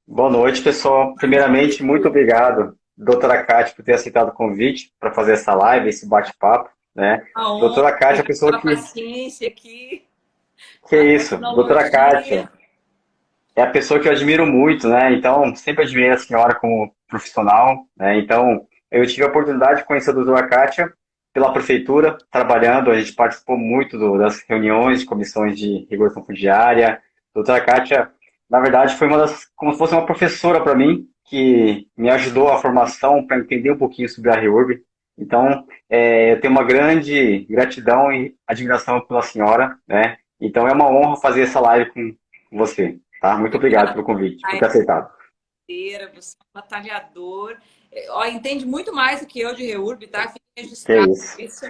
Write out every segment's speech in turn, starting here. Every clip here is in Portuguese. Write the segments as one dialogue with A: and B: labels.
A: Boa noite, pessoal. Primeiramente, muito obrigado, doutora Cátia, por ter aceitado o convite para fazer essa live, esse bate-papo, né?
B: A honra,
A: Doutora Cátia é a pessoa
B: a
A: que...
B: paciência aqui,
A: Que
B: a
A: é isso? Doutora
B: tecnologia.
A: Cátia é a pessoa que eu admiro muito, né? Então, sempre admirei a senhora como profissional, né? Então, eu tive a oportunidade de conhecer a doutora Cátia pela prefeitura, trabalhando, a gente participou muito das reuniões de comissões de regulação fundiária. Doutora Cátia, na verdade, foi uma das, como se fosse uma professora para mim, que me ajudou a formação para entender um pouquinho sobre a REURB. Então, eu tenho uma grande gratidão e admiração pela senhora, né? Então, é uma honra fazer essa live com você. Tá? Muito obrigado
B: Obrigada,
A: pelo convite, por ter
B: Rainer.
A: aceitado.
B: Você é um batalhador. Ó, entende muito mais do que eu de REURB, tá? Fique
A: Que
B: registrado
A: isso.
B: isso.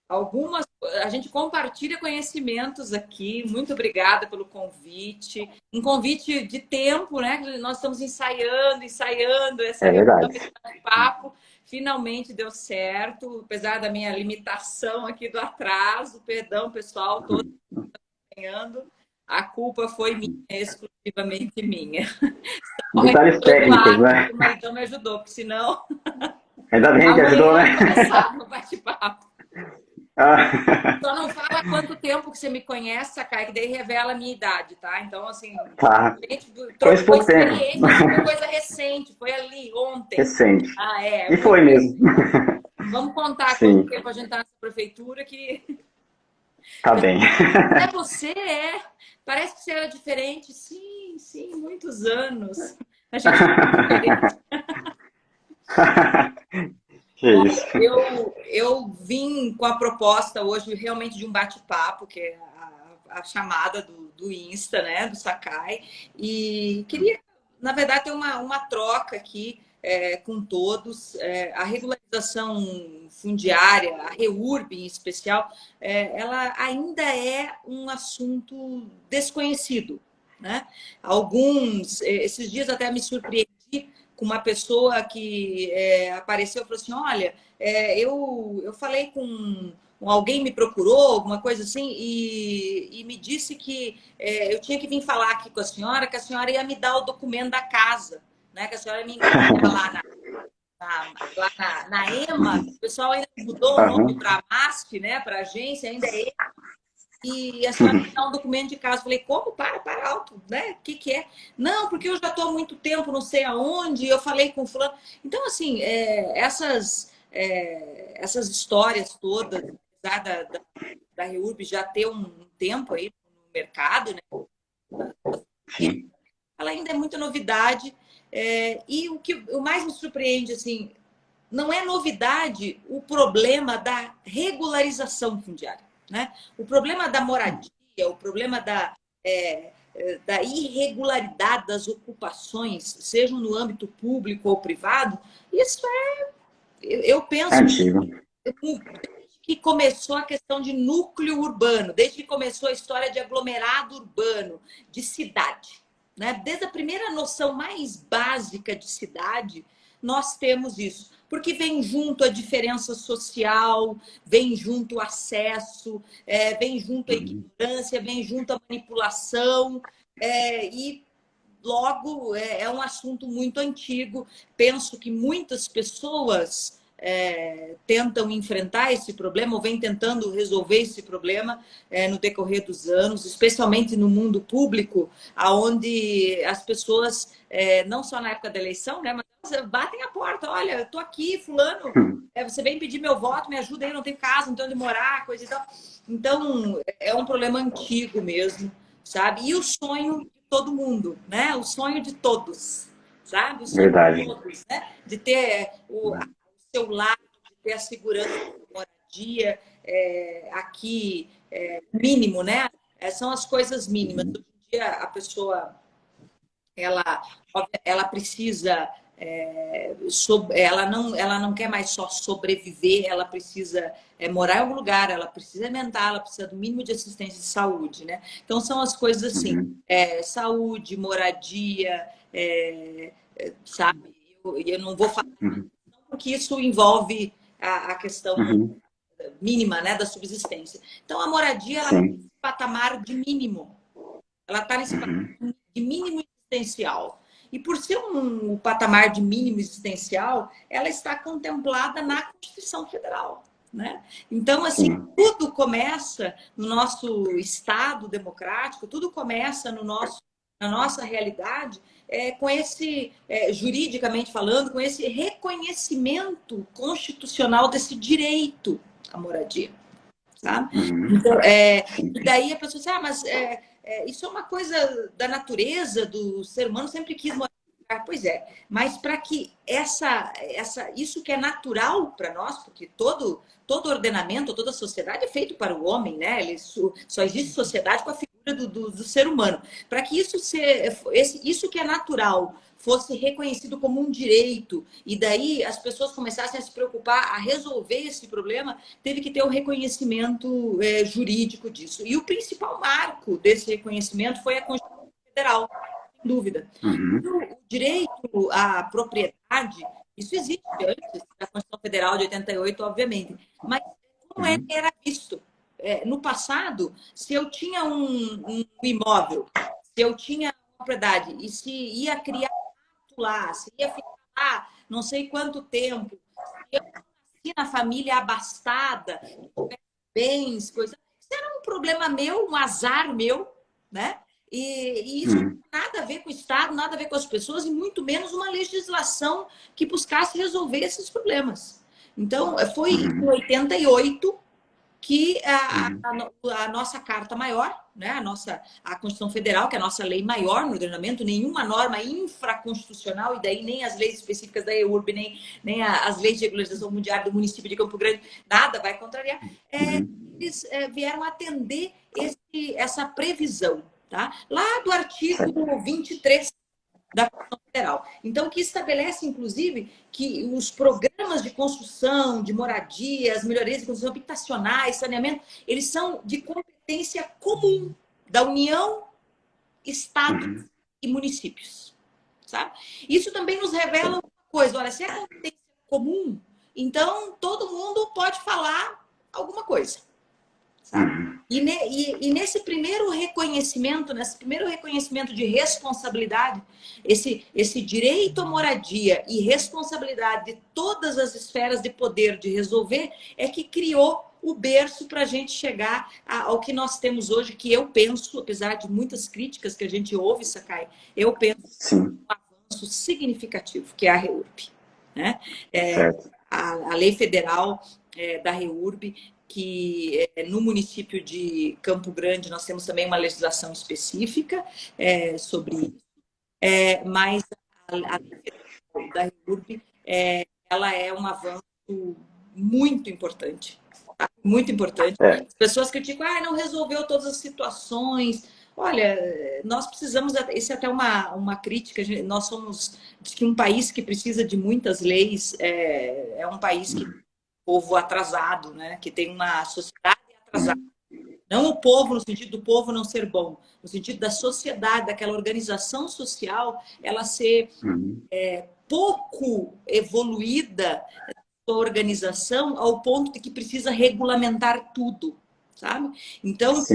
B: Algumas, a gente compartilha conhecimentos aqui. Muito obrigada pelo convite. Um convite de tempo, né? Nós estamos ensaiando essa
A: É
B: reunião,
A: verdade.
B: esse papo. Finalmente deu certo, apesar da minha limitação aqui do atraso. Perdão, pessoal, todo ganhando. A culpa foi minha, exclusivamente minha. Só
A: Detalhes
B: o
A: técnicos,
B: Eduardo,
A: né?
B: que o maridão me ajudou, porque senão
A: Ainda bem que ajudou,
B: amanhã
A: né?
B: não começava o bate-papo.
A: Ah,
B: Só não fala quanto tempo que você me conhece, Sakai, que daí revela a minha idade, tá? Então, assim,
A: tá.
B: a gente
A: Conheço
B: trocou
A: pouco tempo.
B: experiência, assim, foi coisa recente, foi ali, ontem.
A: Recente.
B: Ah, é,
A: E
B: muito.
A: foi mesmo.
B: Vamos contar quanto
A: Sim,
B: tempo a gente está nessa prefeitura que.
A: tá bem.
B: É você, é. Parece que você era diferente. Sim, sim, muitos anos. A gente é diferente.
A: Que
B: Olha,
A: isso.
B: eu vim com a proposta hoje realmente de um bate-papo, que é a chamada do Insta, né, do Sakai, e queria, na verdade, ter uma troca aqui com todos. A regularização fundiária, a REURB em especial, ela ainda é um assunto desconhecido, né? Esses dias até me surpreendi com uma pessoa que apareceu e falou assim: olha, eu falei com alguém, me procurou, alguma coisa assim, e me disse que eu tinha que vir falar aqui com a senhora, que a senhora ia me dar o documento da casa, né? Que a senhora me encaminhava lá na EMA, o pessoal ainda mudou o nome
A: Aham.
B: para MASP, né? Para agência, ainda é, e a senhora me dá um documento de casa. Eu falei, como? Para alto, né? O que é? Não, porque eu já estou há muito tempo, não sei aonde, eu falei com fulano. Então, assim, essas histórias todas, apesar da REURB já ter um tempo aí no mercado, né?
A: Sim.
B: Ela ainda é muita novidade. E o mais me surpreende, assim, não é novidade o problema da regularização fundiária, né? O problema da moradia, o problema da irregularidade das ocupações, sejam no âmbito público ou privado, isso eu
A: É
B: penso
A: antigo.
B: desde que começou a questão de núcleo urbano, desde que começou a história de aglomerado urbano, de cidade, né? Desde a primeira noção mais básica de cidade, nós temos isso. Porque vem junto a diferença social, vem junto o acesso, vem junto a
A: Uhum.
B: ignorância, vem junto a manipulação, e logo é um assunto muito antigo. Penso que muitas pessoas tentam enfrentar esse problema, ou vêm tentando resolver esse problema no decorrer dos anos, especialmente no mundo público, onde as pessoas, não só na época da eleição, né, mas batem a porta, olha, eu estou aqui, fulano, você vem pedir meu voto, me ajuda aí, não tenho casa, não tenho onde morar, coisa e tal. Então, é um problema antigo mesmo, sabe? E o sonho de todo mundo, né? O sonho de todos, sabe? O sonho de
A: Verdade.
B: todos, né? De ter o seu lar, de ter a segurança da moradia, aqui, mínimo, né? São as coisas mínimas.
A: Uhum.
B: Hoje em dia, a pessoa ela, ela precisa, ela não quer mais só sobreviver, ela precisa morar em algum lugar, ela precisa alimentar, ela precisa do mínimo de assistência de saúde, né? Então são as coisas assim,
A: Uhum.
B: saúde, moradia, sabe? Eu não vou falar
A: Uhum.
B: porque isso envolve a questão
A: Uhum.
B: mínima, né, da subsistência. Então a moradia ela está
A: Sim.
B: nesse patamar de mínimo, ela está nesse patamar
A: Uhum.
B: de mínimo existencial. E por ser um patamar de mínimo existencial, ela está contemplada na Constituição Federal, né? Então, assim,
A: sim.
B: tudo começa no nosso Estado democrático, tudo começa na nossa realidade, com esse, juridicamente falando, com esse reconhecimento constitucional desse direito à moradia, sabe?
A: Uhum.
B: Então,
A: Sim.
B: e daí a pessoa diz, mas isso é uma coisa da natureza, do ser humano sempre quis morar. Pois é, mas para que isso que é natural para nós, porque todo ordenamento, toda sociedade é feito para o homem, né? Só existe sociedade com a figura do ser humano. Para que isso que é natural fosse reconhecido como um direito, e daí as pessoas começassem a se preocupar a resolver esse problema, teve que ter o reconhecimento jurídico disso. E o principal marco desse reconhecimento foi a Constituição Federal, sem dúvida.
A: Uhum.
B: O direito à propriedade, isso existe antes da Constituição Federal de 88, obviamente, mas como era visto? No passado, se eu tinha um imóvel, se eu tinha propriedade e se ia criar lá, se ia ficar lá não sei quanto tempo, se eu nasci na família abastada, bens, coisas, isso era um problema meu, um azar meu, né? E isso não tem nada a ver com o Estado, nada a ver com as pessoas, e muito menos uma legislação que buscasse resolver esses problemas. Então, foi em 88 que a nossa Carta Maior, né, a Constituição Federal, que é a nossa lei maior no ordenamento, nenhuma norma infraconstitucional, e daí nem as leis específicas da EURB, nem as leis de regularização fundiária do município de Campo Grande, nada vai contrariar, eles vieram atender essa previsão, tá? Lá do artigo 23 da Constituição Federal. Então, que estabelece, inclusive, que os programas de construção, de moradia, as melhorias de construção habitacionais, saneamento, eles são de competência comum da União, Estados e municípios, sabe? Isso também nos revela uma coisa, olha, se é competência comum, então todo mundo pode falar alguma coisa. E nesse primeiro reconhecimento de responsabilidade, esse direito à moradia e responsabilidade de todas as esferas de poder de resolver, é que criou o berço para a gente chegar ao que nós temos hoje, que eu penso, apesar de muitas críticas que a gente ouve, Sakai, eu penso um avanço significativo, que é a REURB, né? A lei federal da REURB, que no município de Campo Grande nós temos também uma legislação específica sobre isso, mas a lei da REURB, ela é um avanço muito importante, tá? Muito importante. As pessoas criticam, não resolveu todas as situações. Olha, nós precisamos, isso é até uma crítica, nós somos, diz que um país que precisa de muitas leis, é um país que povo atrasado, né? Que tem uma sociedade atrasada. Não o povo no sentido do povo não ser bom, no sentido da sociedade, daquela organização social, ela ser pouco evoluída, sua organização, ao ponto de que precisa regulamentar tudo, sabe? Então, esse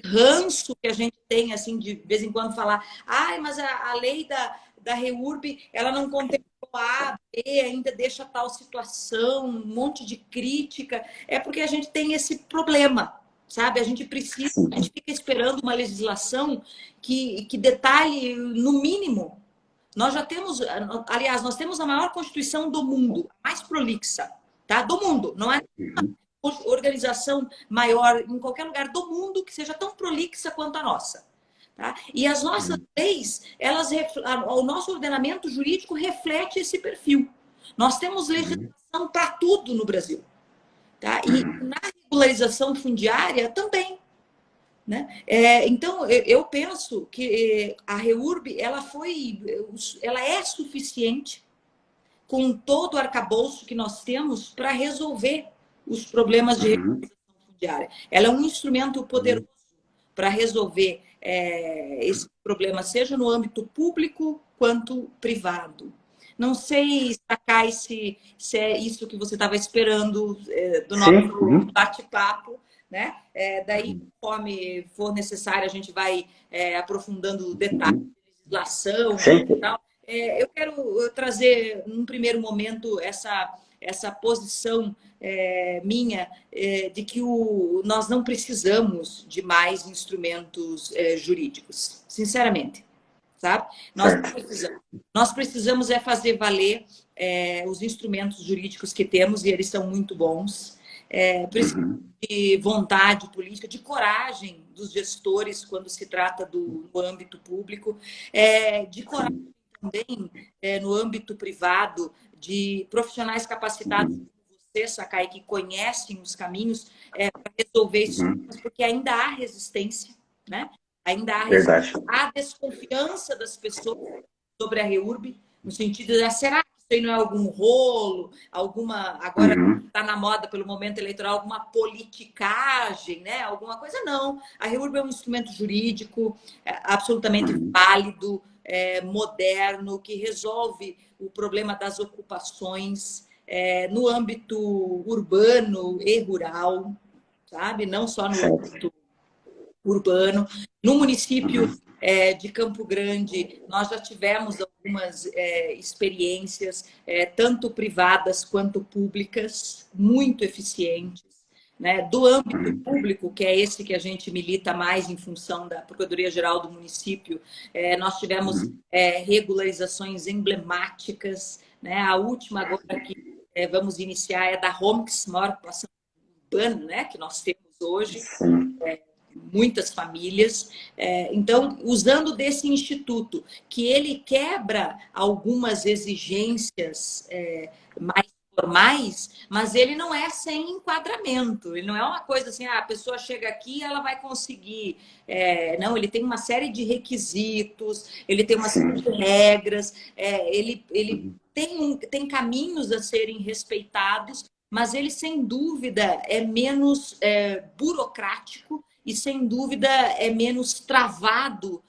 B: ranço que a gente tem, assim, de vez em quando falar, mas a lei da REURB, ela não contempla A, B, ainda deixa tal situação, um monte de crítica, é porque a gente tem esse problema, sabe? A gente fica esperando uma legislação que detalhe no mínimo. Nós já temos, aliás, nós temos a maior Constituição do mundo, a mais prolixa, tá? Do mundo, não é uma organização maior em qualquer lugar do mundo que seja tão prolixa quanto a nossa. Tá? E as nossas leis, o nosso ordenamento jurídico reflete esse perfil. Nós temos legislação para tudo no Brasil. Tá? E na regularização fundiária também. Né? Então, eu penso que a REURB ela é suficiente com todo o arcabouço que nós temos para resolver os problemas de regularização fundiária. Ela é um instrumento poderoso para resolver esse problema, seja no âmbito público quanto privado. Não sei, Sakai, se é isso que você estava esperando do nosso bate-papo, né? Daí, conforme for necessário, a gente vai aprofundando detalhes legislação
A: Sim.
B: e tal. Eu quero trazer, num primeiro momento, essa posição minha de que nós não precisamos de mais instrumentos jurídicos, sinceramente, sabe?
A: Certo.
B: Nós precisamos fazer valer os instrumentos jurídicos que temos, e eles são muito bons. Precisamos de vontade política, de coragem dos gestores quando se trata do âmbito público, de coragem também no âmbito privado, de profissionais capacitados como você, Sakai, que conhecem os caminhos para resolver esses problemas, porque ainda há resistência, né? Ainda há
A: Verdade.
B: há desconfiança das pessoas sobre a REURB, no sentido de, será que isso aí não é algum rolo, agora está na moda pelo momento eleitoral, alguma politicagem, né? Alguma coisa? Não. A REURB é um instrumento jurídico absolutamente válido, moderno, que resolve o problema das ocupações no âmbito urbano e rural, sabe? Não só no âmbito urbano. No município de Campo Grande, nós já tivemos algumas experiências, tanto privadas quanto públicas, muito eficientes. Né? Do âmbito público, que é esse que a gente milita mais em função da Procuradoria-Geral do município, nós tivemos regularizações emblemáticas. Né? A última agora que vamos iniciar é da Romx, maior população urbana, né? Que nós temos hoje. Muitas famílias. Então, usando desse instituto, que ele quebra algumas exigências mais formais, mas ele não é sem enquadramento. Ele não é uma coisa assim, a pessoa chega aqui e ela vai conseguir. Não, ele tem uma série de requisitos, ele tem uma série de regras, ele tem caminhos a serem respeitados, mas ele, sem dúvida, é menos burocrático e, sem dúvida, é menos travado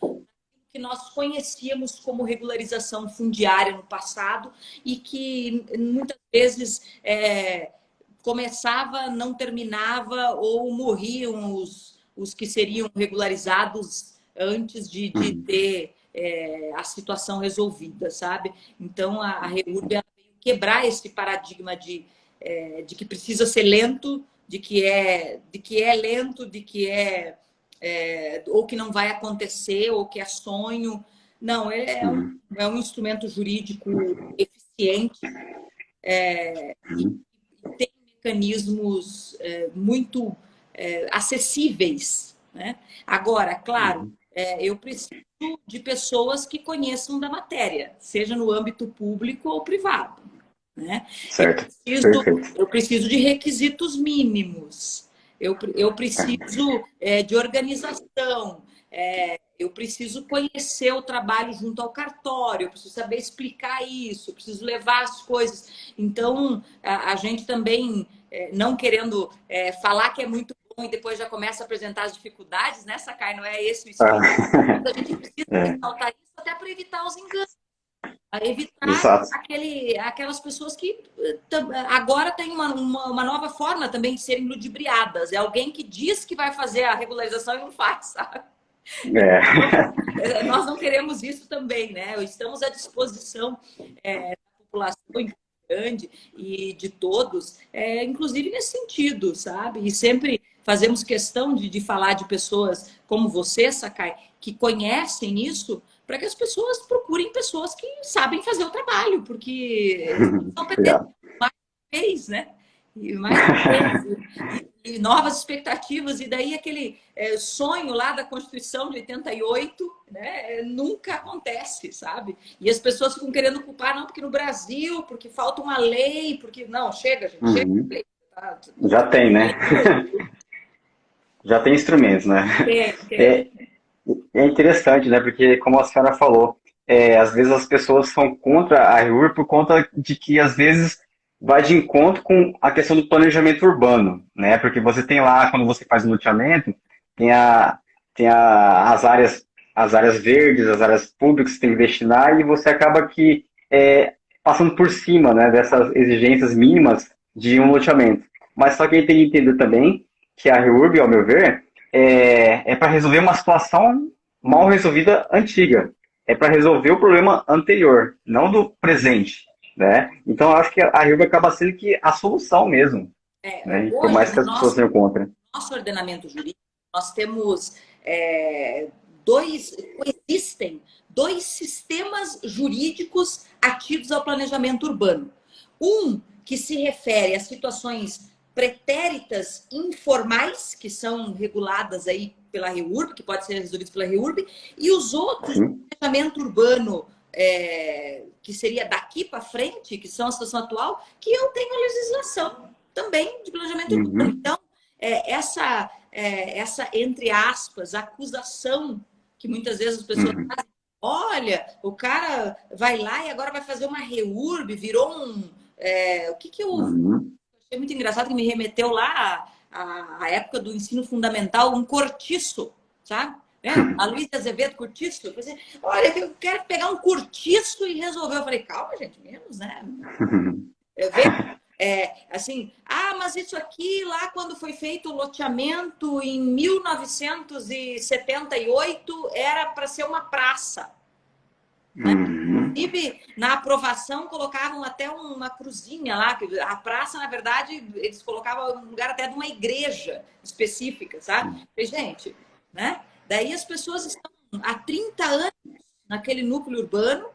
B: que nós conhecíamos como regularização fundiária no passado e que muitas vezes começava, não terminava ou morriam os que seriam regularizados antes de ter a situação resolvida, sabe? Então, a REURB veio quebrar esse paradigma de que precisa ser lento, de que é lento, de que ou que não vai acontecer, ou que é sonho. Não, é um instrumento jurídico eficiente e tem mecanismos muito acessíveis. Né? Agora, claro, eu preciso de pessoas que conheçam da matéria, seja no âmbito público ou privado. Né?
A: Certo.
B: Eu preciso de requisitos mínimos, eu preciso de organização, eu preciso conhecer o trabalho junto ao cartório, eu preciso saber explicar isso, eu preciso levar as coisas. Então, a gente também, não querendo falar que é muito bom e depois já começa a apresentar as dificuldades, né, Sakai? Não é esse o espírito. A gente precisa ressaltar isso até para evitar os enganos. A evitar aquelas pessoas que agora tem uma nova forma também de serem ludibriadas. É alguém que diz que vai fazer a regularização e não faz, sabe? Nós não queremos isso também, né? Estamos à disposição da população grande e de todos, inclusive nesse sentido, sabe? E sempre fazemos questão de falar de pessoas como você, Sakai, que conhecem isso, para que as pessoas procurem pessoas que sabem fazer o trabalho, porque estão perdendo mais vez, né? E novas expectativas, e daí aquele sonho lá da Constituição de 88, né, nunca acontece, sabe? E as pessoas ficam querendo culpar, não, porque no Brasil, porque falta uma lei, porque... Não, chega, gente, chega.
A: Já tem, né? Já tem instrumentos, né? É interessante, né? Porque, como a senhora falou, às vezes as pessoas são contra a REURB por conta de que, às vezes, vai de encontro com a questão do planejamento urbano, né? Porque você tem lá, quando você faz o loteamento, tem as áreas verdes, as áreas públicas que você tem que destinar, e você acaba que passando por cima, né, dessas exigências mínimas de um loteamento. Mas só que a gente tem que entender também que a REURB, ao meu ver, para resolver uma situação mal resolvida antiga. é para resolver o problema anterior, não do presente, né? Então, eu acho que a REURB acaba sendo que a solução mesmo, né? Por
B: Hoje,
A: mais que as pessoas tenham contra.
B: nosso ordenamento jurídico, nós temos dois, coexistem dois sistemas jurídicos ativos ao planejamento urbano. Um que se refere a situações pretéritas informais, que são reguladas aí pela REURB, que pode ser resolvidos pela REURB, e os outros,
A: Sim.
B: planejamento urbano, que seria daqui para frente, que são a situação atual, que eu tenho a legislação também de planejamento urbano.
A: Uhum.
B: Então, essa, entre aspas, acusação que muitas vezes as pessoas
A: Uhum.
B: fazem, olha, o cara vai lá e agora vai fazer uma REURB, virou um... o que eu
A: Uhum.
B: achei muito engraçado, que me remeteu lá à época do ensino fundamental, um cortiço, sabe? A Luísa Azevedo, cortiço. Eu falei, olha, eu quero pegar um cortiço e resolver. Eu falei, calma, gente, menos, né? Assim, mas isso aqui, lá quando foi feito o loteamento em 1978, era para ser uma praça. Né?
A: Uhum.
B: Inclusive, na aprovação, colocavam até uma cruzinha lá, que a praça, na verdade, eles colocavam no lugar até de uma igreja específica, sabe? E, gente, né? Daí as pessoas estão há 30 anos naquele núcleo urbano,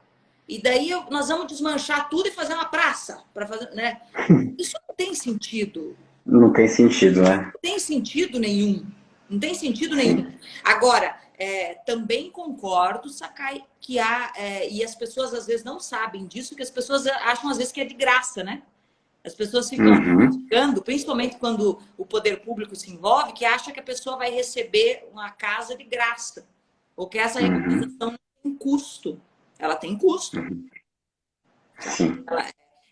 B: e daí nós vamos desmanchar tudo e fazer uma praça para fazer, né? Isso não tem sentido.
A: Não tem sentido, né?
B: Não tem sentido nenhum. Não tem sentido
A: Sim.
B: nenhum. Agora, também concordo, Sakai, que há... e as pessoas às vezes não sabem disso, que as pessoas acham às vezes que é de graça, né? As pessoas ficam criticando, principalmente quando o poder público se envolve, que acha que a pessoa vai receber uma casa de graça. Ou que essa regularização tem custo. Ela tem custo.
A: Sim.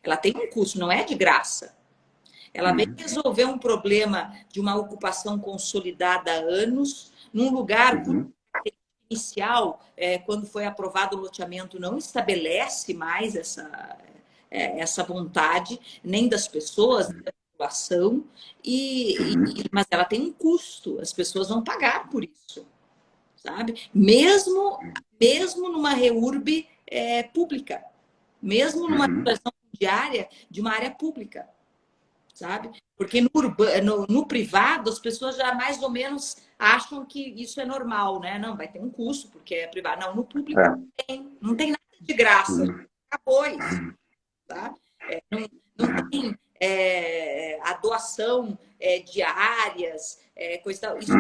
B: Ela tem um custo, não é de graça. Ela vem resolver um problema de uma ocupação consolidada há anos, num lugar inicial, quando foi aprovado o loteamento, não estabelece mais essa vontade, nem das pessoas, nem da população, mas ela tem um custo, as pessoas vão pagar por isso, sabe? Mesmo numa REURB pública, mesmo numa situação diária de uma área pública. Sabe? Porque no privado as pessoas já mais ou menos acham que isso é normal, né? Não, vai ter um custo porque é privado. Não, no público não tem nada de graça. Acabou isso, tá? Não tem a doação de áreas, coisa tal. Isso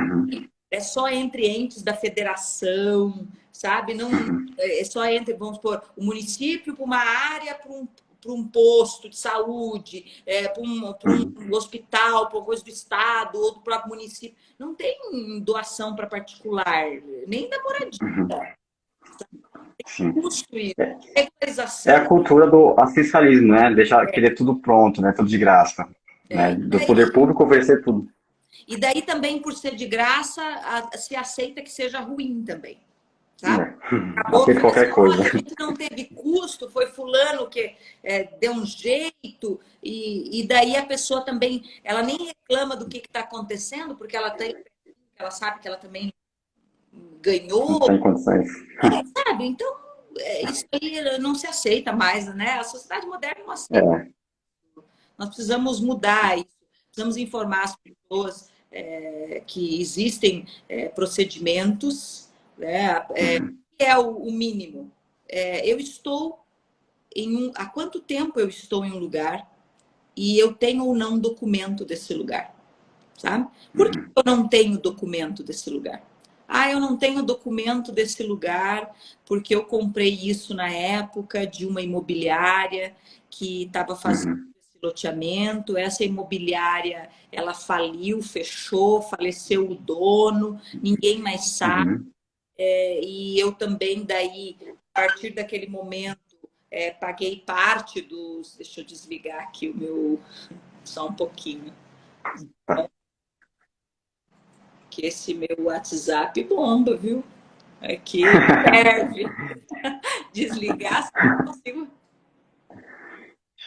B: é só entre entes da federação, sabe? Não é só entre, vamos supor, o município para uma área, para um posto de saúde, para um hospital, para uma coisa do Estado ou do próprio município. Não tem doação para particular, nem da moradia. Tem custo isso. Regularização.
A: É a cultura do assistencialismo, né? Deixar querer tudo pronto, né? Tudo de graça. Né? Do poder público oferecer tudo.
B: E daí também, por ser de graça, se aceita que seja ruim também. Sabe?
A: Aceita qualquer coisa.
B: A gente não teve custo, foi fulano que deu um jeito, e daí a pessoa também, ela nem reclama do que está acontecendo, porque ela sabe que ela também ganhou.
A: Não tem condições.
B: Sabe? Então, isso aí não se aceita mais, né? A sociedade moderna não aceita. Nós precisamos mudar isso, precisamos informar as pessoas que existem procedimentos, né? Que é o mínimo. Eu estou há quanto tempo eu estou em um lugar e eu tenho ou não documento desse lugar, sabe? Por que eu não tenho documento desse lugar? Eu não tenho documento desse lugar porque eu comprei isso na época de uma imobiliária que estava fazendo esse loteamento. Essa imobiliária, ela faliu, fechou, faleceu o dono, ninguém mais sabe. E eu também, daí, a partir daquele momento, paguei parte dos... Deixa eu desligar aqui o meu... Só um pouquinho. Que esse meu WhatsApp bomba, viu? Aqui serve. Desligar, se não consigo.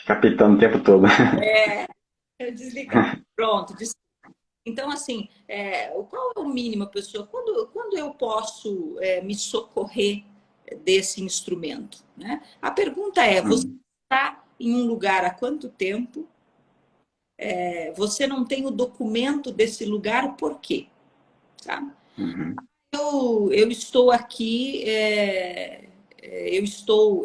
A: Capitando o tempo todo.
B: Desligar. Pronto. Então, assim, qual é o mínimo, pessoa? Quando eu posso me socorrer desse instrumento, né? A pergunta é, você está em um lugar há quanto tempo? Você não tem o documento desse lugar, por quê? Tá?
A: Uhum.
B: Eu estou aqui,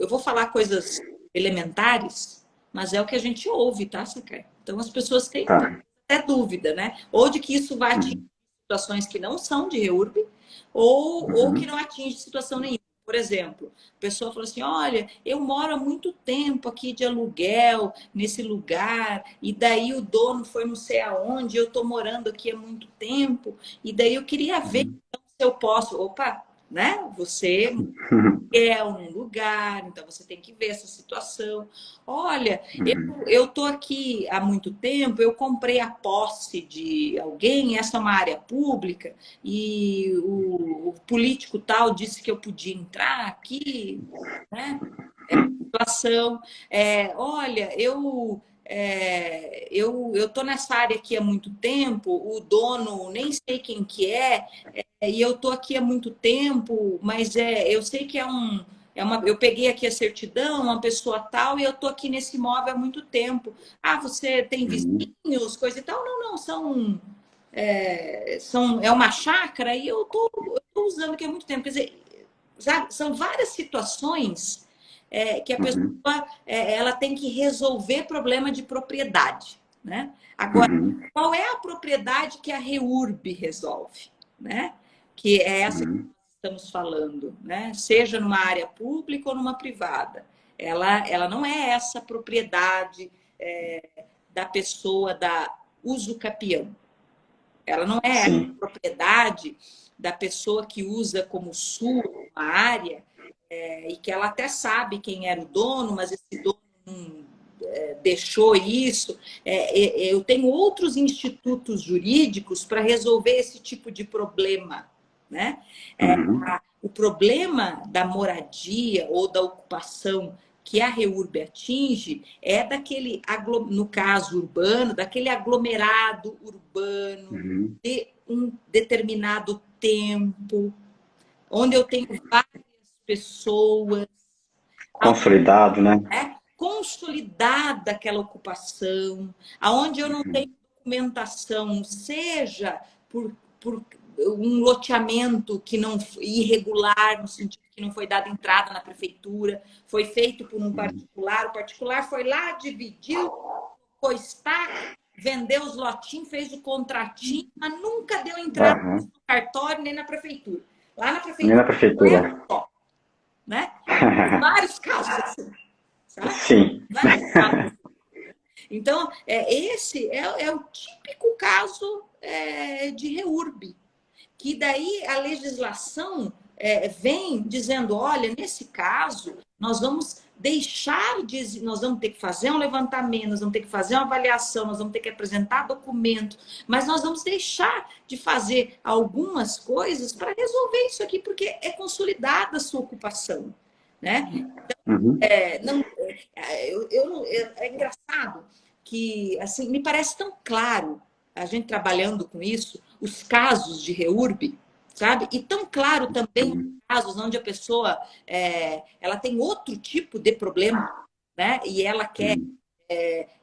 B: eu vou falar coisas elementares, mas é o que a gente ouve, tá, Sakai? Então as pessoas têm
A: Tá.
B: até dúvida, né? Ou de que isso vai atingir
A: Uhum.
B: situações que não são de reurb, ou que
A: Uhum.
B: não atinge situação nenhuma. Por exemplo, a pessoa falou assim: olha, eu moro há muito tempo aqui de aluguel, nesse lugar, e daí o dono foi não sei aonde, eu estou morando aqui há muito tempo, e daí eu queria ver
A: Uhum.
B: então, se eu posso. Opa, né? Você
A: Uhum.
B: é um lugar, então você tem que ver essa situação. Olha,
A: Uhum.
B: eu estou aqui há muito tempo, eu comprei a posse de alguém, essa é uma área pública, e o político tal disse que eu podia entrar aqui, né? Situação. Olha, eu estou nessa área aqui há muito tempo, o dono nem sei quem que e eu estou aqui há muito tempo, mas eu sei que eu peguei aqui a certidão, uma pessoa tal, e eu estou aqui nesse imóvel há muito tempo. Ah, você tem
A: Uhum.
B: vizinhos, coisa e tal? Não, não, é uma chácara e eu estou usando aqui há muito tempo. Quer dizer, sabe, são várias situações que a pessoa
A: Uhum.
B: ela tem que resolver problema de propriedade, né? Agora,
A: Uhum.
B: qual é a propriedade que a REURB resolve, né? Que é essa que
A: Uhum.
B: estamos falando, né? Seja numa área pública ou numa privada. Ela não é essa propriedade da pessoa da usucapião. Ela não é essa
A: Sim.
B: propriedade da pessoa que usa como sua uma área e que ela até sabe quem era o dono, mas esse dono não deixou isso. Eu tenho outros institutos jurídicos para resolver esse tipo de problema, né?
A: Uhum.
B: O problema da moradia ou da ocupação que a REURB atinge é daquele, no caso urbano, daquele aglomerado urbano
A: Uhum.
B: de um determinado tempo, onde eu tenho várias pessoas,
A: Consolidado, né?
B: consolidada aquela ocupação, aonde eu não tenho
A: Uhum.
B: documentação, seja por um loteamento que não irregular, no sentido que não foi dada entrada na prefeitura, foi feito por um particular, o particular foi lá, dividiu, foi estaca, vendeu os lotinhos, fez o contratinho, mas nunca deu entrada
A: Aham.
B: no cartório nem na prefeitura. Lá na
A: Nem na
B: prefeitura, não
A: prefeitura.
B: é só, né? Vários casos assim, sabe?
A: Sim.
B: Vários casos. Então, esse é o típico caso de REURB, que daí a legislação vem dizendo, olha, nesse caso, nós vamos nós vamos ter que fazer um levantamento, nós vamos ter que fazer uma avaliação, nós vamos ter que apresentar documento, mas nós vamos deixar de fazer algumas coisas para resolver isso aqui, porque é consolidada a sua ocupação, né?
A: Uhum.
B: É engraçado que assim me parece tão claro a gente trabalhando com isso, os casos de REURB, sabe? E tão claro também os
A: Uhum.
B: casos onde a pessoa ela tem outro tipo de problema, né? E ela quer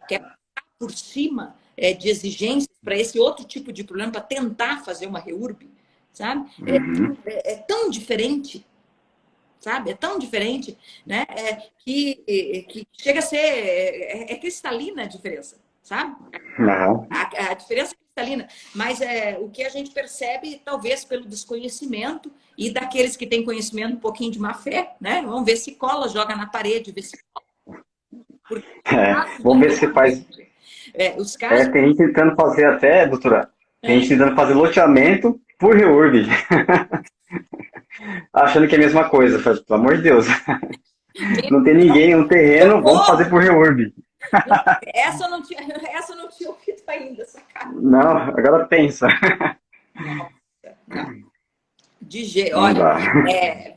B: passar por cima de exigências para esse outro tipo de problema, para tentar fazer uma REURB, sabe?
A: Uhum.
B: É tão diferente, sabe? É tão diferente, né? Que chega a ser cristalina a diferença, sabe?
A: Aham.
B: A diferença é cristalina, mas o que a gente percebe, talvez pelo desconhecimento e daqueles que têm conhecimento um pouquinho de má fé, né? Vamos ver se cola, joga na parede, vê se cola. Porque
A: Vamos ver se faz.
B: os casos.
A: Tem gente tentando fazer até, doutora, tem gente tentando fazer loteamento por reurb, achando que é a mesma coisa. Faz, pelo amor de Deus. Não tem ninguém, um terreno, vamos fazer
B: Socorro!
A: por reurb.
B: Essa eu não tinha ouvido ainda, sacada.
A: Não, agora pensa.
B: Nossa, não.
A: Não
B: Olha,
A: dá.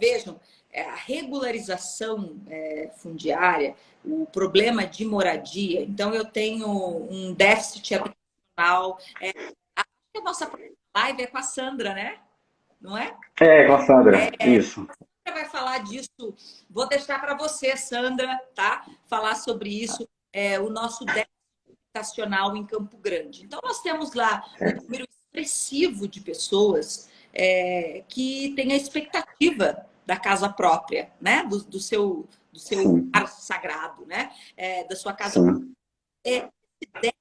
B: vejam, a regularização fundiária, o problema de moradia. Então, eu tenho um déficit habitacional. A nossa live é com a Sandra, né? Não é?
A: Com a Sandra, isso.
B: vai falar disso. Vou deixar para você, Sandra, tá? Falar sobre isso, o nosso déficit habitacional em Campo Grande. Então, nós temos lá um número expressivo de pessoas que têm a expectativa da casa própria, né? Do seu lar sagrado, né? Da sua casa própria. Esse déficit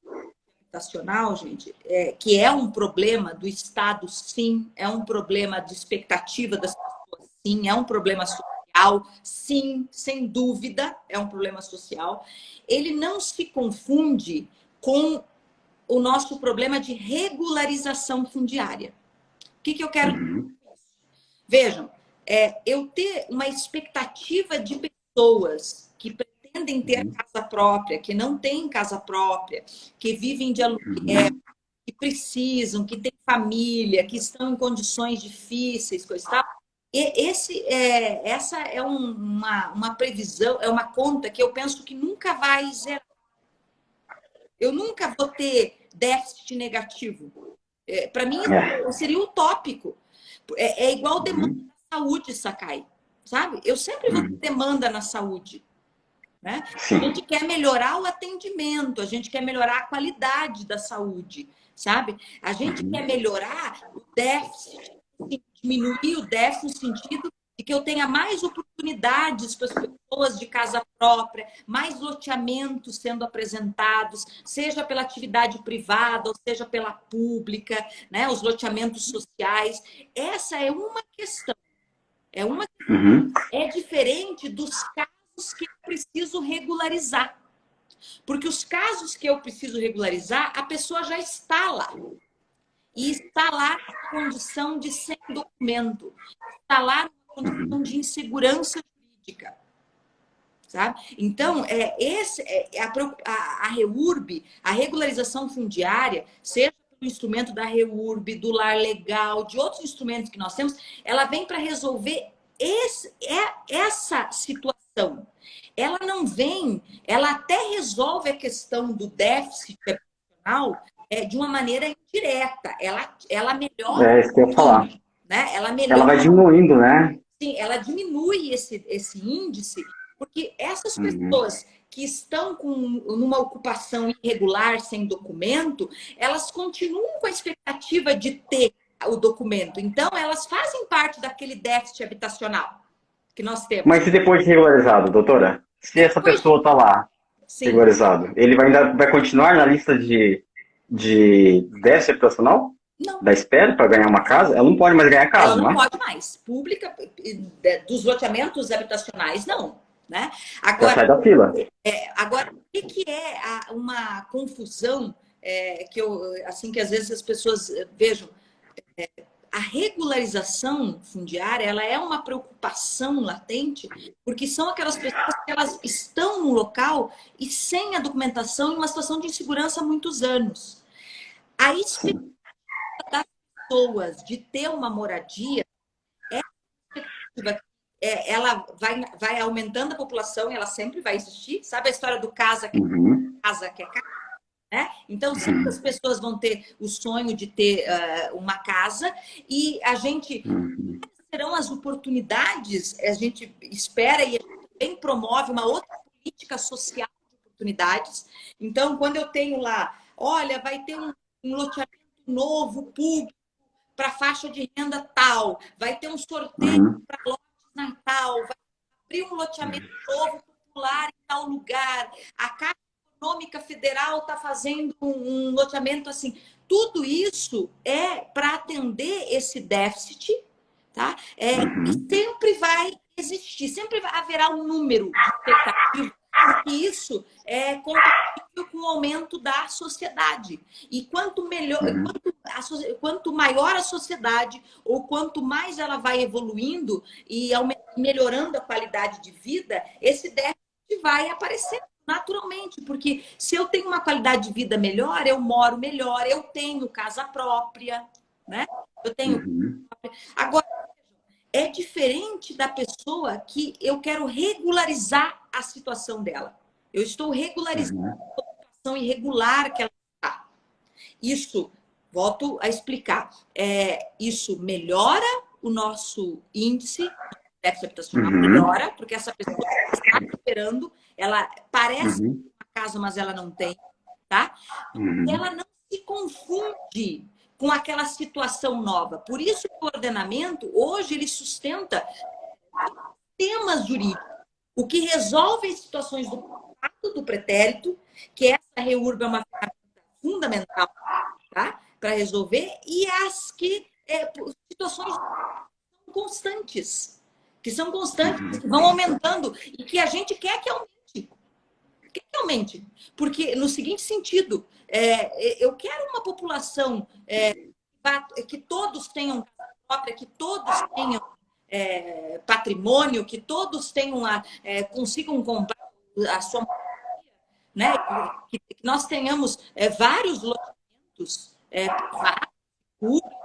B: habitacional, gente, que é um problema do Estado, sim, é um problema de expectativa das pessoas, sim, é um problema social, sim, sem dúvida, é um problema social. Ele não se confunde com o nosso problema de regularização fundiária. O que eu quero dizer? Vejam, eu ter uma expectativa de pessoas que pretendem ter casa própria, que não têm casa própria, que vivem de aluguel, que precisam, que têm família, que estão em condições difíceis, coisa e tal. Essa é uma previsão, é uma conta que eu penso que nunca vai zerar. Eu nunca vou ter déficit negativo. Para mim, seria utópico. É igual demanda na saúde, Sakai. Sabe? Eu sempre vou ter demanda na saúde. Né? A gente quer melhorar o atendimento, a gente quer melhorar a qualidade da saúde, sabe? A gente quer melhorar o déficit, diminuir o déficit no sentido de que eu tenha mais oportunidades para as pessoas de casa própria, mais loteamentos sendo apresentados, seja pela atividade privada ou seja pela pública, né? Os loteamentos sociais. Essa é uma questão. É diferente dos casos que eu preciso regularizar. Porque os casos que eu preciso regularizar, a pessoa já está lá. E está lá na condição de sem documento. Está lá na condição de insegurança jurídica. Sabe? Então, a REURB, a regularização fundiária, seja pelo instrumento da REURB, do lar legal, de outros instrumentos que nós temos, ela vem para resolver essa situação. Ela não vem, ela até resolve a questão do déficit habitacional de uma maneira indireta. Ela melhora.
A: Isso que eu ia falar.
B: Né?
A: Ela vai diminuindo, né?
B: Sim, ela diminui esse índice, porque essas pessoas que estão numa ocupação irregular, sem documento, elas continuam com a expectativa de ter o documento. Então, elas fazem parte daquele déficit habitacional que nós temos.
A: Mas se depois de regularizado, doutora? Se essa pessoa está lá, regularizado, ele ainda vai continuar na lista de déficit habitacional?
B: Não.
A: Da espera para ganhar uma casa? Ela não pode mais ganhar casa,
B: não
A: não é?
B: Pode mais. Pública, dos loteamentos habitacionais, não. Né? Agora,
A: sai da fila.
B: Agora, o que é uma confusão que às vezes as pessoas vejam? A regularização fundiária, ela é uma preocupação latente, porque são aquelas pessoas que elas estão no local e sem a documentação em uma situação de insegurança há muitos anos. A expectativa das pessoas de ter uma moradia ela vai aumentando a população, ela sempre vai existir. Sabe a história do casa que é casa? Né? Então, sempre as pessoas vão ter o sonho de ter uma casa e a gente serão as oportunidades, a gente espera e a gente também promove uma outra política social de oportunidades. Então, quando eu tenho lá, olha, vai ter um loteamento novo, público, para faixa de renda tal, vai ter um sorteio para lotes Natal, vai abrir um loteamento novo, popular em tal lugar, a Caixa Econômica Federal está fazendo um loteamento assim. Tudo isso é para atender esse déficit, tá? Que sempre vai existir, sempre haverá um número de expectativa, porque isso é compatível com o aumento da sociedade. E quanto maior a sociedade, ou quanto mais ela vai evoluindo e melhorando a qualidade de vida, esse déficit vai aparecer naturalmente, porque se eu tenho uma qualidade de vida melhor, eu moro melhor, eu tenho casa própria, né? Eu tenho. Agora, é diferente da pessoa que eu quero regularizar a situação dela. Eu estou regularizando a situação irregular que ela está. Isso, volto a explicar, isso melhora o nosso índice, déficit habitacional melhora, porque essa pessoa está esperando, ela parece uma casa, mas ela não tem, tá? Ela não se confunde com aquela situação nova. Por isso que o ordenamento, hoje, ele sustenta temas jurídicos, o que resolve as situações do contrato, do pretérito, que essa REURB é uma ferramenta fundamental, tá? Para resolver, e as que situações constantes, que são constantes, que vão aumentando e que a gente quer que aumente. Quer que aumente. Porque, no seguinte sentido, eu quero uma população que todos tenham casa própria, que todos tenham patrimônio, que todos tenham consigam comprar a sua, né? Que nós tenhamos vários loteamentos privados, públicos.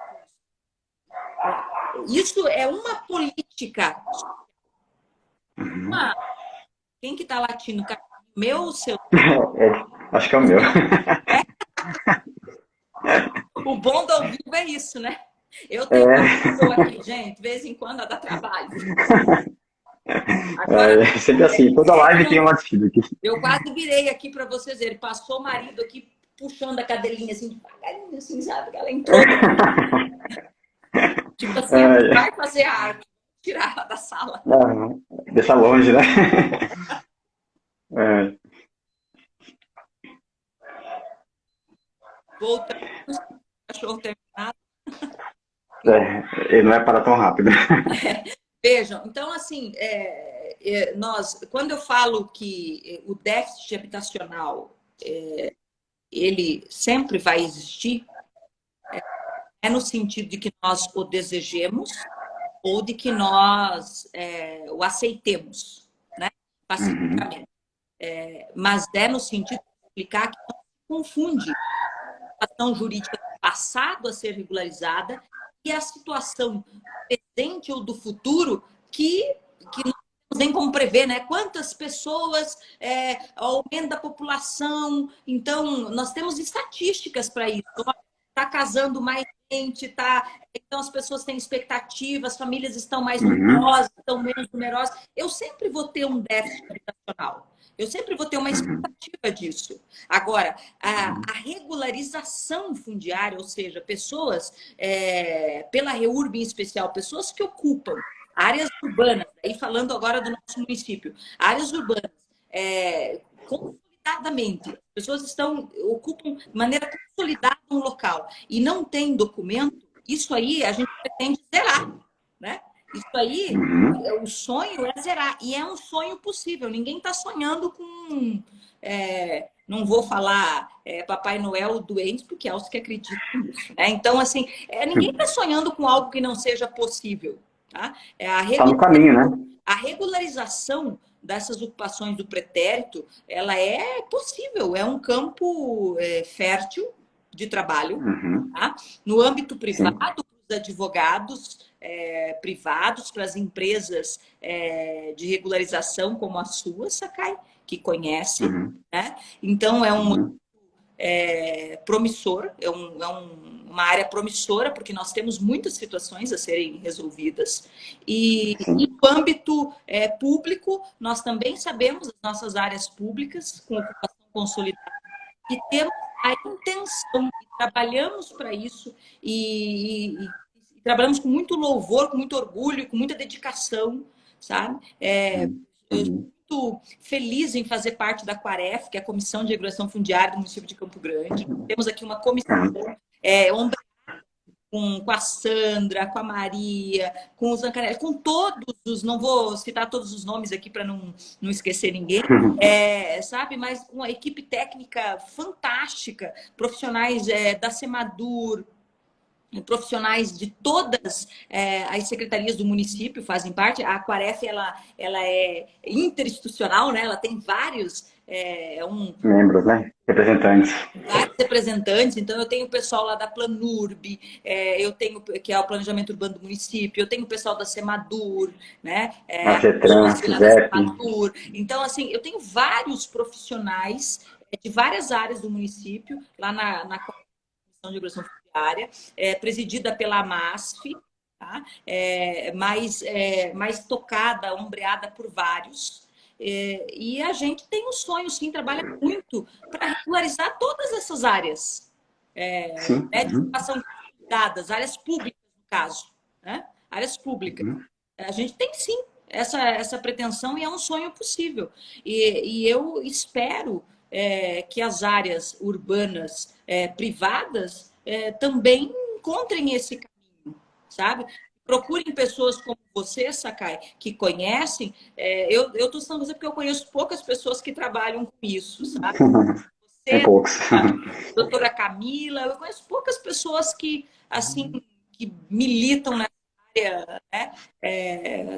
B: Isso é uma política. Quem que está latindo? Meu ou seu?
A: Acho que é o meu.
B: O bom do ao vivo é isso, né? Eu tenho uma pessoa aqui, gente, de vez em quando dá trabalho.
A: Agora, sempre assim, toda live tem um latido aqui.
B: Eu quase virei aqui para vocês verem. Passou o marido aqui puxando a cadelinha assim, devagarinho, assim, sabe? Ela entrou. Tipo assim, vai fazer a arte, tirar ela da sala.
A: Deixa longe, né?
B: Voltando, cachorro terminado.
A: Ele não é para tão rápido.
B: Vejam, então assim, quando eu falo que o déficit habitacional ele sempre vai existir, no sentido de que nós o desejemos ou de que nós o aceitemos, né? Pacificamente. Mas no sentido de explicar que não se confunde a situação jurídica do passado a ser regularizada e a situação presente ou do futuro que não tem como prever, né? Quantas pessoas, aumento da população. Então, nós temos estatísticas para isso. Está casando mais gente, então as pessoas têm expectativas, as famílias estão mais numerosas, estão menos numerosas. Eu sempre vou ter um déficit habitacional. Eu sempre vou ter uma expectativa disso. Agora, a regularização fundiária, ou seja, pessoas, pela REURB em especial, pessoas que ocupam áreas urbanas, aí falando agora do nosso município, áreas urbanas, consolidadamente, as pessoas ocupam de maneira consolidada um local e não tem documento, isso aí a gente pretende zerar, né? Isso aí, o sonho é zerar. E é um sonho possível. Ninguém está sonhando com... não vou falar Papai Noel doente, porque é os que acreditam nisso. Né? Então, assim, ninguém está sonhando com algo que não seja possível. Tá?
A: Está no caminho, né?
B: A regularização dessas ocupações do pretérito, ela é possível. É um campo fértil de trabalho. Tá? No âmbito privado, os advogados privados, para as empresas de regularização como a sua, Sakai, que conhece. Né? Então, é um promissor, uma área promissora, porque nós temos muitas situações a serem resolvidas. E no âmbito público, nós também sabemos as nossas áreas públicas, com ocupação consolidada, e temos a intenção, e trabalhamos para isso, e trabalhamos com muito louvor, com muito orgulho, com muita dedicação, sabe? Eu estou muito feliz em fazer parte da Quaref, que é a Comissão de Regulação Fundiária do município de Campo Grande. Temos aqui uma comissão com a Sandra, com a Maria, com o Zancanelli, com todos os... Não vou citar todos os nomes aqui para não esquecer ninguém, sabe? Mas uma equipe técnica fantástica, profissionais da Semadur, profissionais de todas as secretarias do município fazem parte. A Quaref, ela é interinstitucional, né? Ela tem vários...
A: membros, né? Representantes.
B: Vários representantes. Então, eu tenho o pessoal lá da Planurb, eu tenho, que é o Planejamento Urbano do município, eu tenho o pessoal da Semadur, né?
A: A CETRAN, CISEP.
B: Então, assim, eu tenho vários profissionais de várias áreas do município, lá na Comissão de Regulação Fundiária, presidida pela MASF, tá? Mais tocada, ombreada por vários. E a gente tem um sonho, sim, trabalha muito para regularizar todas essas áreas,
A: Sim.
B: né, de
A: Uhum.
B: educação dadas, áreas públicas, no caso, né? Áreas públicas.
A: Uhum.
B: A gente tem, sim, essa pretensão e é um sonho possível. E eu espero que as áreas urbanas privadas também encontrem esse caminho, sabe? Procurem pessoas como você, Sakai, que conhecem. Eu estou falando você porque eu conheço poucas pessoas que trabalham com isso, sabe?
A: Tem
B: Você,
A: poucos.
B: a doutora Camila, eu conheço poucas pessoas que, assim, que militam nessa área, né?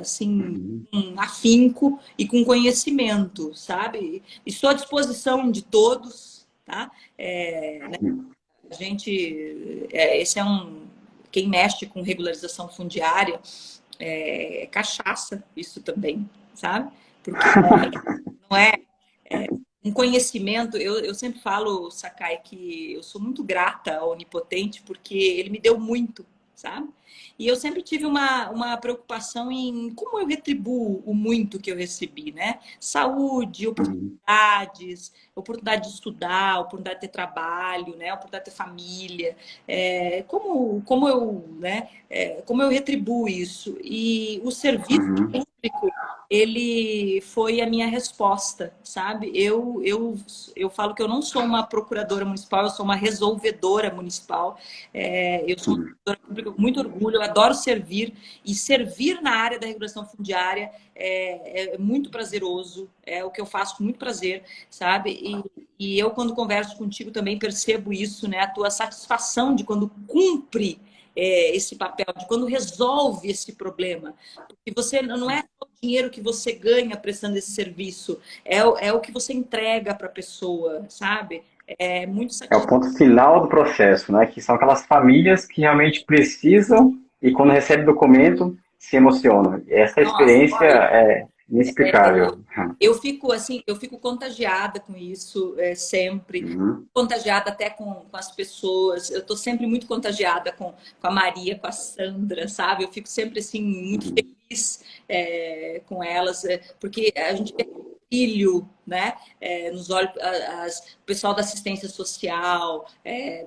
B: Assim,
A: Uhum.
B: com afinco e com conhecimento, sabe? Estou à disposição de todos, tá? Né? A gente, esse é um, quem mexe com regularização fundiária é cachaça, isso também, sabe? Porque não é um conhecimento. Eu sempre falo, Sakai, que eu sou muito grata ao Onipotente porque ele me deu muito, sabe? E eu sempre tive uma preocupação em como eu retribuo o muito que eu recebi, né? Saúde,
A: Uhum.
B: oportunidade de estudar, oportunidade de ter trabalho, né? Oportunidade de ter família. Como eu, né? Como eu retribuo isso? E o serviço
A: Uhum.
B: público ele foi a minha resposta, sabe? Eu falo que eu não sou uma procuradora municipal, eu sou uma resolvedora municipal. Eu sou uma
A: Uhum.
B: procuradora pública com muito orgulho, eu adoro servir, e servir na área da regulação fundiária é muito prazeroso, é o que eu faço com muito prazer, sabe? E eu, quando converso contigo, também percebo isso, né? A tua satisfação de quando cumpre esse papel, de quando resolve esse problema. Porque você não é só o dinheiro que você ganha prestando esse serviço, é o que você entrega para a pessoa, sabe? É muito
A: É o
B: satisfatório.
A: ponto final do processo, né? Que são aquelas famílias que realmente precisam e quando recebe o documento se emocionam. Essa
B: Nossa,
A: experiência
B: olha,
A: é inexplicável.
B: eu fico assim, eu fico contagiada com isso sempre,
A: Uhum.
B: contagiada até com as pessoas. Eu estou sempre muito contagiada com a Maria, com a Sandra, sabe? Eu fico sempre assim muito
A: Uhum.
B: feliz com elas, porque a gente vê brilho, né? Nos olhos, o pessoal da assistência social,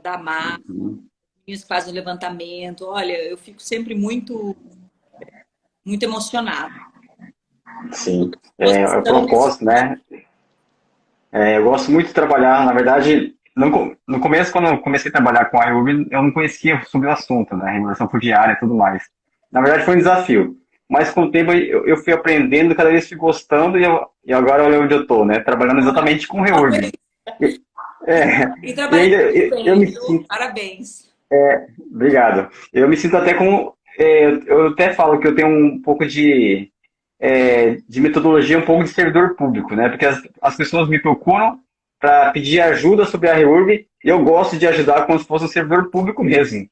B: da MAS,
A: Uhum.
B: que fazem o levantamento. Olha, eu fico sempre muito emocionada.
A: Sim. É o
B: Posição nesse
A: propósito, né? Eu gosto muito de trabalhar, na verdade, no começo, quando eu comecei a trabalhar com a IUB, eu não conhecia sobre o assunto, né? Regulação fundiária e tudo mais. Na verdade, foi um desafio. Mas com o tempo eu fui aprendendo, cada vez fui gostando e agora olha onde eu estou, né? Trabalhando exatamente com REURB. E, é,
B: e
A: e
B: trabalhando
A: ainda
B: muito
A: eu
B: bem,
A: me
B: viu?
A: sinto,
B: Parabéns.
A: obrigado. Eu me sinto até como, eu até falo que eu tenho um pouco de metodologia, um pouco de servidor público, né? Porque as pessoas me procuram para pedir ajuda sobre a REURB e eu gosto de ajudar como se fosse um servidor público mesmo.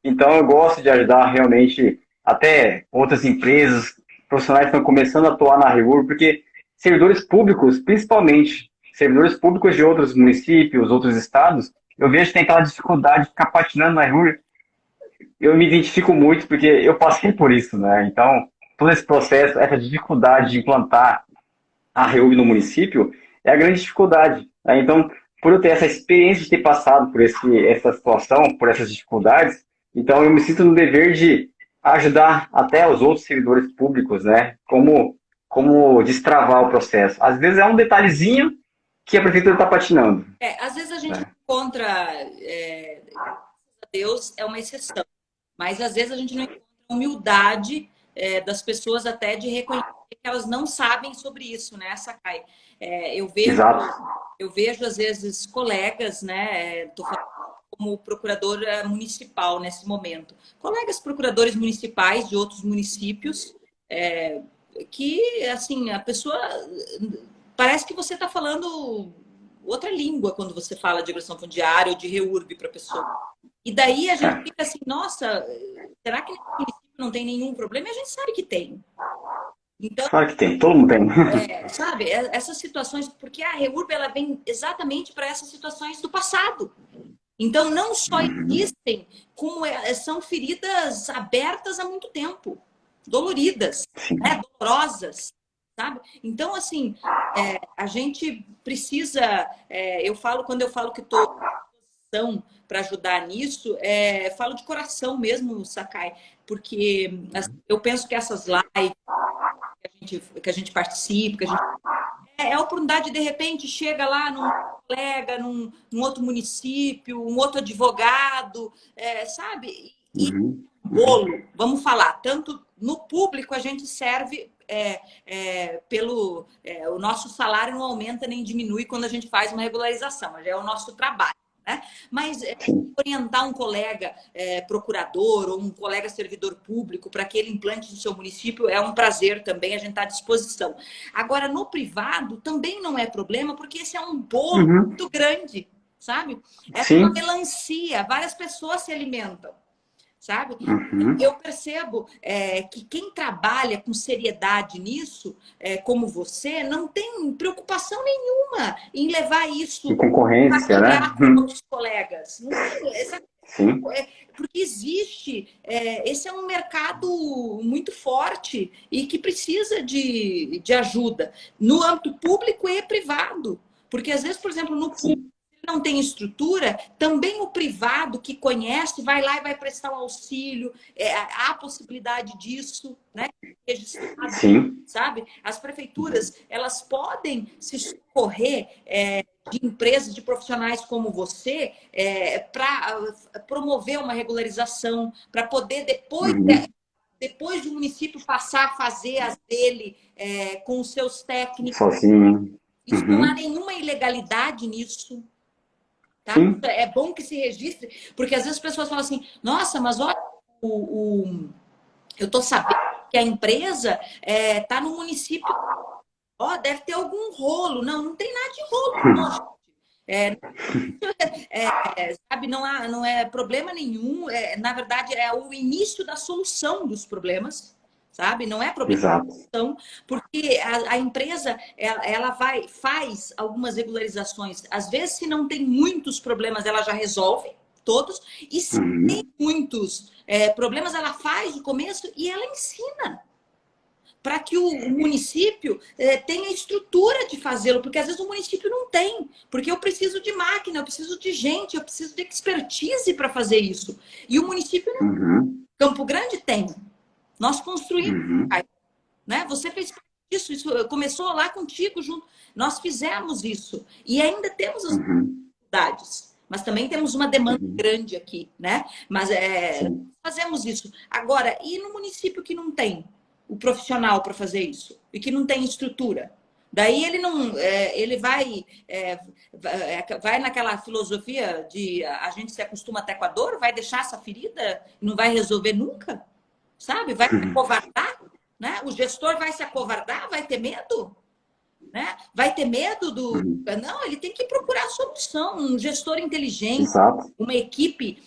A: Então eu gosto de ajudar realmente até outras empresas, profissionais que estão começando a atuar na REURB, porque servidores públicos, principalmente servidores públicos de outros municípios, outros estados, eu vejo que tem aquela dificuldade de ficar patinando na REURB. Eu me identifico muito porque eu passei por isso, né? Então, todo esse processo, essa dificuldade de implantar a REUB no município é a grande dificuldade, né? Então, por eu ter essa experiência de ter passado por essa situação, por essas dificuldades, então eu me sinto no dever de ajudar até os outros servidores públicos, né? Como destravar o processo. Às vezes é um detalhezinho que a prefeitura está patinando,
B: Às vezes a gente
A: né?
B: encontra, Deus é uma exceção, mas às vezes a gente não encontra humildade das pessoas até de reconhecer que elas não sabem sobre isso, né, Sakai? Eu vejo,
A: Exato.
B: eu vejo às vezes colegas, né? Tô falando como procuradora municipal nesse momento, colegas procuradores municipais de outros municípios, que assim a pessoa parece que você está falando outra língua quando você fala de agressão fundiária ou de REURB para a pessoa. E daí a gente
A: É,
B: fica assim, nossa, será que nesse município não tem nenhum problema? E a gente sabe que tem. Então,
A: claro que tem, todo mundo tem.
B: sabe, essas situações, porque a REURB ela vem exatamente para essas situações do passado. Então, não só
A: Uhum.
B: existem, como são feridas abertas há muito tempo, doloridas, né?
A: Sim.
B: Dolorosas, sabe? Então, assim, a gente precisa. Quando eu falo que estou para ajudar nisso, falo de coração mesmo, Sakai, porque assim, eu penso que essas lives que a gente participa, que a gente é a oportunidade, de repente, chega lá num colega, num outro município, um outro advogado, sabe? E
A: Uhum. Uhum.
B: bolo, vamos falar, tanto no público a gente serve o nosso salário não aumenta nem diminui quando a gente faz uma regularização, já é o nosso trabalho, né? Mas
A: Sim.
B: orientar um colega procurador ou um colega servidor público para que ele implante no seu município é um prazer também, a gente está à disposição. Agora, no privado também não é problema, porque esse é um bolo
A: Uhum.
B: muito grande, sabe? É uma
A: Sim.
B: melancia, várias pessoas se alimentam, sabe?
A: Uhum.
B: Eu percebo que quem trabalha com seriedade nisso, como você, não tem preocupação nenhuma em levar
A: E
B: isso para
A: concorrência, né?
B: compartilhar com outros colegas. Não tem,
A: Sim.
B: porque existe, esse é um mercado muito forte e que precisa de ajuda no âmbito público e privado. Porque às vezes, por exemplo, no público
A: Sim.
B: não tem estrutura, também o privado que conhece vai lá e vai prestar um auxílio, há a possibilidade disso, né? Registrado,
A: Sim.
B: sabe? As prefeituras, elas podem se socorrer de empresas, de profissionais como você, para promover uma regularização, para poder,
A: Uhum.
B: depois do município passar a fazer as dele com os seus técnicos.
A: Sozinho.
B: Isso não há
A: Uhum.
B: nenhuma ilegalidade nisso. Tá?
A: Sim.
B: É bom que se registre, porque às vezes as pessoas falam assim, nossa, mas olha, eu estou sabendo que a empresa está no município, deve ter algum rolo. Não, não tem nada de rolo, não, gente. Sabe, não é problema nenhum. Na verdade, é o início da solução dos problemas, sabe? Não é problema.
A: Exato.
B: Porque a empresa ela faz algumas regularizações. Às vezes, se não tem muitos problemas, ela já resolve todos. E se tem
A: Uhum.
B: muitos problemas, ela faz o começo e ela ensina para que o município tenha estrutura de fazê-lo, porque às vezes o município não tem, porque eu preciso de máquina, eu preciso de gente, eu preciso de expertise para fazer isso. E o município,
A: Uhum.
B: Campo Grande tem. Nós construímos,
A: Uhum.
B: né? Você fez isso começou lá contigo junto. Nós fizemos isso e ainda temos as
A: Uhum.
B: dificuldades, mas também temos uma demanda
A: Uhum.
B: grande aqui, né? Mas
A: Sim.
B: fazemos isso. Agora, e no município que não tem o profissional para fazer isso e que não tem estrutura? Daí ele não, ele vai naquela filosofia de a gente se acostuma até com a dor, vai deixar essa ferida e não vai resolver nunca, sabe? Vai se acovardar, né? O gestor vai se acovardar, vai ter medo, né? Vai ter medo do.
A: Uhum.
B: Não, ele tem que procurar solução. Um gestor inteligente,
A: Exato.
B: uma equipe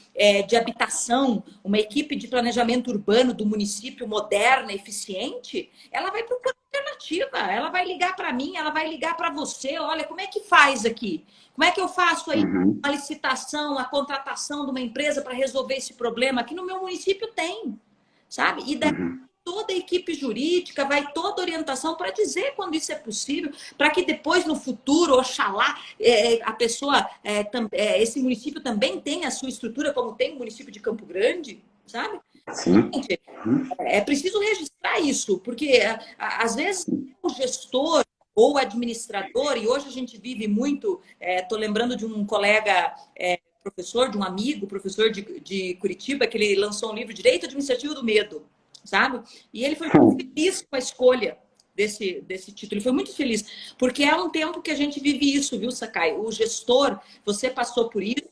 B: de habitação, uma equipe de planejamento urbano do município moderna, eficiente, ela vai procurar alternativa. Ela vai ligar para mim, ela vai ligar para você. Olha, como é que faz aqui? Como é que eu faço aí
A: Uhum.
B: a licitação, a contratação de uma empresa para resolver esse problema? Aqui no meu município tem, sabe? E daí
A: Uhum.
B: toda a equipe jurídica, vai toda a orientação para dizer quando isso é possível, para que depois, no futuro, oxalá, a pessoa, esse município também tenha a sua estrutura, como tem o município de Campo Grande, sabe?
A: Sim.
B: Gente,
A: Uhum.
B: é preciso registrar isso, porque às vezes o gestor ou o administrador, e hoje a gente vive muito, estou lembrando de um colega professor, de um amigo, professor de Curitiba, que ele lançou um livro, Direito Administrativo do Medo, sabe? E ele foi muito
A: Uhum.
B: feliz com a escolha desse título. Ele foi muito feliz, porque é um tempo que a gente vive isso, viu, Sakai? O gestor, você passou por isso,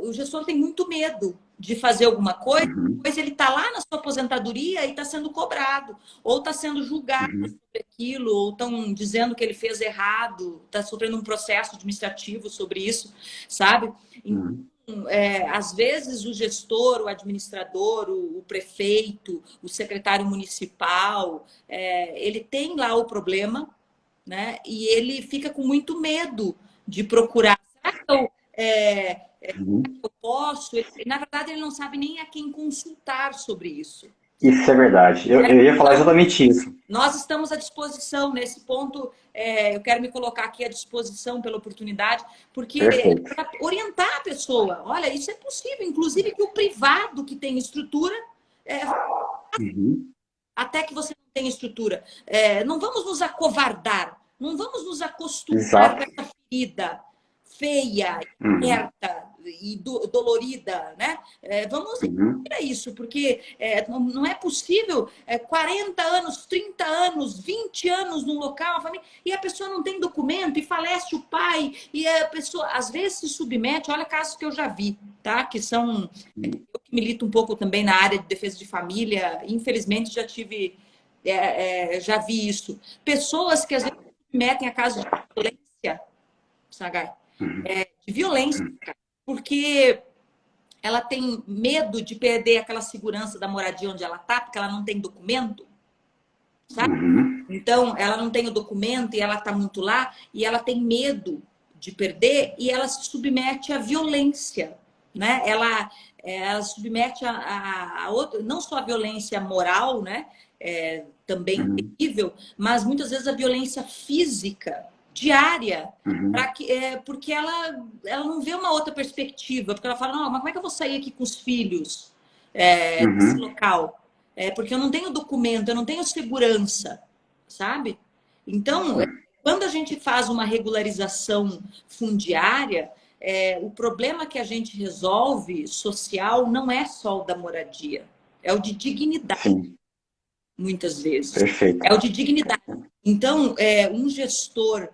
B: o gestor tem muito medo de fazer alguma coisa,
A: Uhum.
B: depois ele está lá na sua aposentadoria e está sendo cobrado, ou está sendo julgado
A: Uhum.
B: sobre aquilo, ou estão dizendo que ele fez errado, está sofrendo um processo administrativo sobre isso, sabe? Então,
A: Uhum.
B: às vezes o gestor, o administrador, o prefeito, o secretário municipal, ele tem lá o problema, né? E ele fica com muito medo de procurar. Será que
A: Uhum.
B: Eu posso. Na verdade, ele não sabe nem a quem consultar sobre isso.
A: Isso é verdade. Eu ia falar
B: Então,
A: exatamente isso.
B: nós estamos à disposição nesse ponto. Eu quero me colocar aqui à disposição pela oportunidade, porque
A: Perfeito.
B: para orientar a pessoa, olha, isso é possível, inclusive que o privado que tem estrutura, é,
A: Uhum.
B: até que você não tenha estrutura. Não vamos nos acovardar, não vamos nos acostumar com
A: Exato.
B: essa ferida feia,
A: Uhum.
B: aberta e dolorida, né? Vamos
A: Uhum.
B: a isso, porque não é possível 40 anos, 30 anos, 20 anos num local, família, e a pessoa não tem documento, e falece o pai, e a pessoa às vezes se submete, olha casos que eu já vi, tá? Que são, eu que milito um pouco também na área de defesa de família, infelizmente já tive, já vi isso. Pessoas que às vezes se submetem a casos de violência, Sagai,
A: Uhum.
B: de violência, porque ela tem medo de perder aquela segurança da moradia onde ela está, porque ela não tem documento, sabe?
A: Uhum.
B: Então, ela não tem o documento e ela está muito lá, e ela tem medo de perder e ela se submete à violência, né? Ela se submete a outra, não só a violência moral, né? Também
A: Uhum.
B: terrível, mas muitas vezes a violência física diária,
A: Uhum.
B: porque ela não vê uma outra perspectiva, porque ela fala, não, mas como é que eu vou sair aqui com os filhos desse
A: Uhum.
B: local? Porque eu não tenho documento, eu não tenho segurança, sabe? Então, quando a gente faz uma regularização fundiária, o problema que a gente resolve social não é só o da moradia, é o de dignidade,
A: Sim,
B: muitas vezes.
A: perfeito.
B: É o de dignidade. Então, um gestor,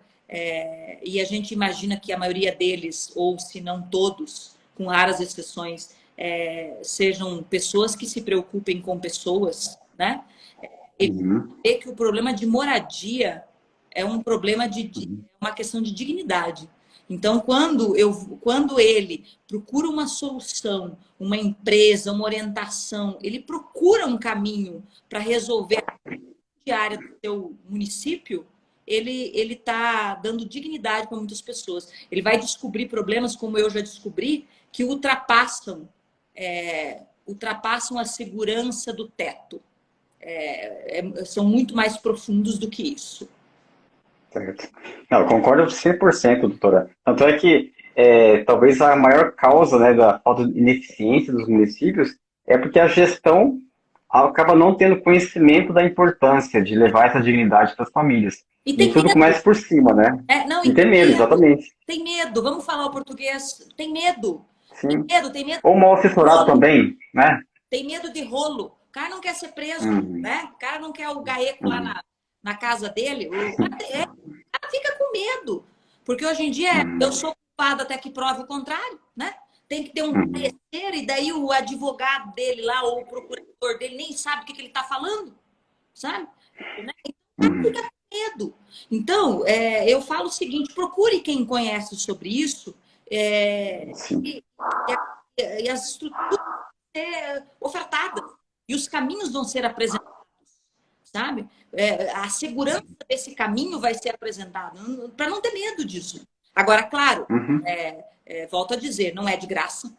B: e a gente imagina que a maioria deles, ou se não todos, com raras exceções, sejam pessoas que se preocupem com pessoas, né? Ele
A: Uhum.
B: vê que o problema de moradia é um problema
A: Uhum.
B: uma questão de dignidade. Então, quando ele procura uma solução, uma empresa, uma orientação, ele procura um caminho para resolver a área do seu município, ele está dando dignidade para muitas pessoas. Ele vai descobrir problemas, como eu já descobri, que ultrapassam a segurança do teto. São muito mais profundos do que isso.
A: Certo. Não, eu concordo 100%, doutora. Tanto é que talvez a maior causa, né, da falta de ineficiência dos municípios é porque a gestão acaba não tendo conhecimento da importância de levar essa dignidade para as famílias.
B: E
A: E
B: tem
A: tudo
B: medo.
A: começa por cima, né?
B: Não, e
A: E tem
B: tem
A: medo,
B: medo.
A: exatamente.
B: Tem medo. Vamos falar o português. Tem medo. Tem
A: Sim.
B: medo, tem medo
A: Ou mal
B: de
A: assessorado
B: rolo.
A: também, né?
B: Tem medo de rolo. O cara não quer ser preso,
A: Uhum.
B: né? O cara não quer o gaeco lá
A: Uhum.
B: na casa dele. O cara fica com medo. Porque hoje em dia eu
A: Uhum.
B: sou culpado até que prove o contrário, né? Tem que ter um
A: Uhum.
B: parecer e daí o advogado dele lá ou o procurador dele nem sabe o que ele está falando, sabe? Né? Então,
A: Uhum.
B: fica com medo. Então, eu falo o seguinte: procure quem conhece sobre isso
A: Sim.
B: e, e as estruturas vão ser ofertadas e os caminhos vão ser apresentados, sabe? A segurança desse caminho vai ser apresentada, para não ter medo disso. Agora, claro,
A: Uhum.
B: volto a dizer, não é de graça,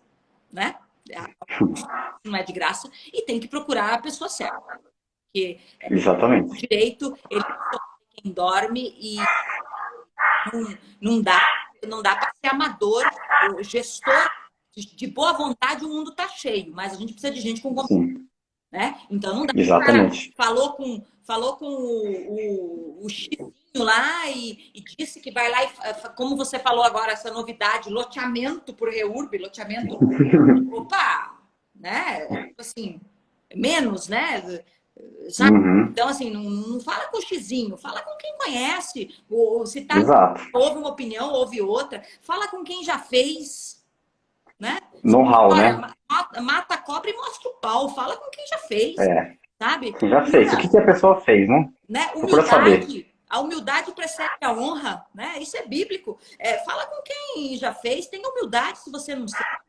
B: né? Não é de graça e tem que procurar a pessoa certa, porque o
A: Exatamente.
B: direito ele só é quem dorme e não, não dá, não dá para ser amador, o gestor de boa vontade. O mundo está cheio, mas a gente precisa de gente com competência,
A: Sim.
B: né? Então não dá. O cara
A: Exatamente.
B: falou com o Xizinho lá e disse que vai lá e, como você falou agora, essa novidade, loteamento por reurb, loteamento, opa, né? Assim, menos, né? Sabe?
A: Uhum.
B: Então, assim, não fala com o Xizinho, fala com quem conhece. Ou se tá,
A: Exato.
B: ouve uma opinião, ouve outra. Fala com quem já fez, né?
A: Know-how,
B: Olha,
A: né?
B: mata a cobra e mostra o pau. Fala com quem já fez,
A: É,
B: sabe?
A: já fez. O que que a pessoa fez, né?
B: Né?
A: Procura saber.
B: Humildade. A humildade precede a honra, né? Isso é bíblico. Fala com quem já fez, tenha humildade se você não sabe,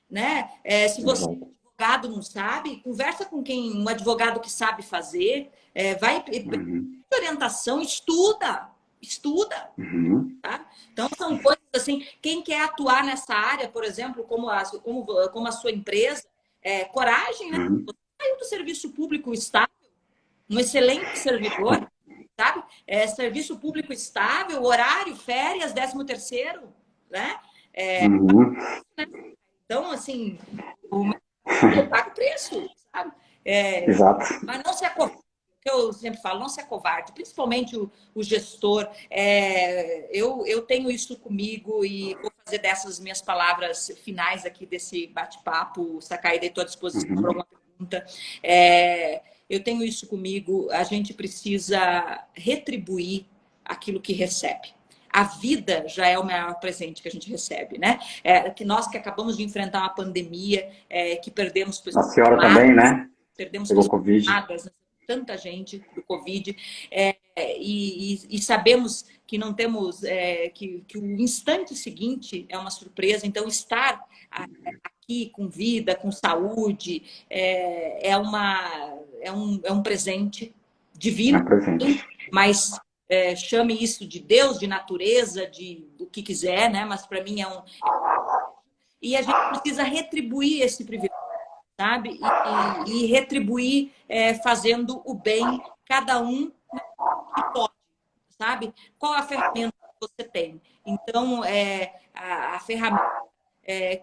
B: né? Se você
A: Exato.
B: advogado não sabe, conversa com quem um advogado que sabe fazer, vai
A: Uhum.
B: orientação, estuda. estuda.
A: Uhum.
B: Tá? Então, são coisas assim, quem quer atuar nessa área, por exemplo, como a sua empresa, coragem, né?
A: Uhum.
B: Você saiu do serviço público estável, um excelente servidor, sabe? Serviço público estável, horário, férias, 13º, né?
A: Uhum.
B: Então, assim, eu pago o preço, sabe?
A: Exato.
B: Mas não se acovarde, que eu sempre falo, não se acovarde, principalmente o gestor. Eu tenho isso comigo e vou fazer dessas minhas palavras finais aqui desse bate-papo. Sacaída, estou à disposição para
A: Uhum.
B: alguma pergunta. Eu tenho isso comigo, a gente precisa retribuir aquilo que recebe. A vida já é o maior presente que a gente recebe, né? Que nós que acabamos de enfrentar uma pandemia, que perdemos
A: A
B: pessoas
A: senhora
B: amadas,
A: também, né?
B: perdemos
A: Pegou
B: pessoas
A: Covid.
B: amadas, né? Tanta gente do Covid, e sabemos que não temos, que o instante seguinte é uma surpresa, então estar aqui com vida, com saúde, é um presente
A: É
B: divino,
A: presente.
B: mas chame isso de Deus, de natureza, de o que quiser, né? Mas para mim e a gente precisa retribuir esse privilégio, sabe? E retribuir fazendo o bem, cada um que pode, sabe? Qual a ferramenta que você tem? Então, a ferramenta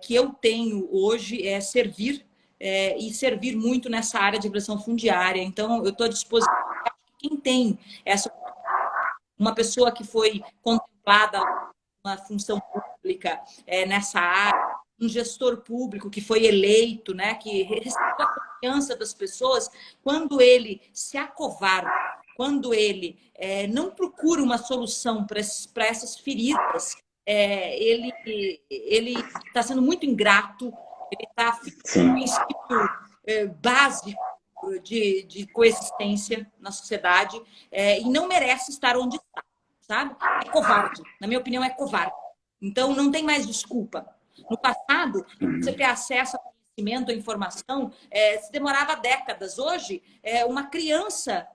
B: que eu tenho hoje é servir, e servir muito nessa área de regulação fundiária. Então, eu estou à disposição de quem tem uma pessoa que foi contemplada uma função pública nessa área, um gestor público que foi eleito, né, que recebeu a confiança das pessoas, quando ele se acovarda, quando ele não procura uma solução para essas feridas, ele está sendo muito ingrato, ele está ficando um princípio básico de coexistência na sociedade, e não merece estar onde está, sabe? É covarde. Na minha opinião, é covarde. Então, não tem mais desculpa. No passado, você ter acesso a conhecimento, a informação, se demorava décadas. Hoje, uma criança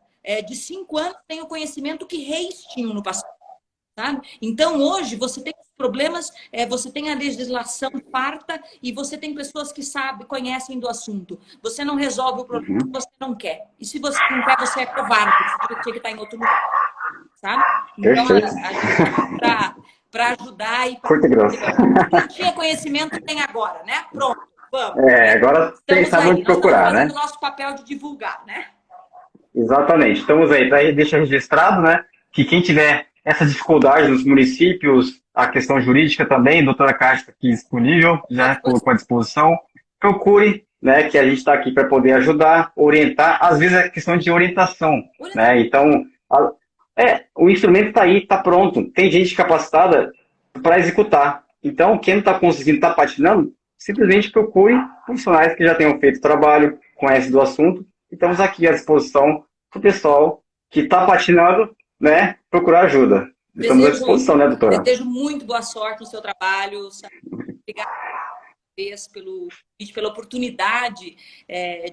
B: de 5 anos tem o conhecimento que reis tinham no passado. Sabe? Então, hoje, você tem os problemas, você tem a legislação farta e você tem pessoas que sabem, conhecem do assunto. Você não resolve o problema se você não quer. E se você não quer, você é covarde. Você tinha que estar em outro lugar, sabe? Então, a gente está para ajudar e
A: Curto e grosso.
B: quem tinha conhecimento tem agora, né? Pronto, vamos.
A: Agora tem sabe onde procurar,
B: nós estamos fazendo
A: né?
B: o nosso papel de divulgar, né?
A: Exatamente. Estamos aí, deixa registrado, né? Que quem tiver essa dificuldade nos municípios, a questão jurídica também, a doutora Cátia está aqui disponível, já colocou à disposição. Procure, né? Que a gente está aqui para poder ajudar, orientar. Às vezes é questão de orientação, né? Então, o instrumento está aí, está pronto. Tem gente capacitada para executar. Então, quem não está conseguindo, está patinando, simplesmente procure funcionários que já tenham feito trabalho, conhecem do assunto. E estamos aqui à disposição para o pessoal que está patinando, né, procurar ajuda. Estamos à disposição, né, doutora?
B: Desejo muito boa sorte no seu trabalho. Obrigada pela oportunidade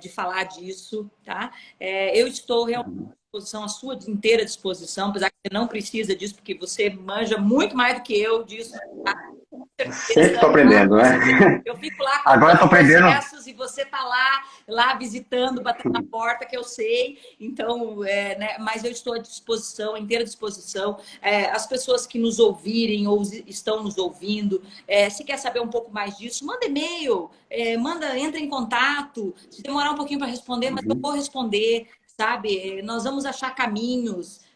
B: de falar disso, tá? Eu estou realmente à disposição, à sua inteira disposição, apesar que você não precisa disso, porque você manja muito mais do que eu disso. Tá?
A: Sempre estou aprendendo, né?
B: Eu fico lá
A: com os
B: processos e você está lá visitando, batendo na porta, que eu sei. Então, né, mas eu estou à disposição, à inteira disposição. As pessoas que nos ouvirem ou estão nos ouvindo, se quer saber um pouco mais disso, manda e-mail, entra em contato. Se demorar um pouquinho para responder, mas eu vou responder, sabe? Nós vamos achar caminhos.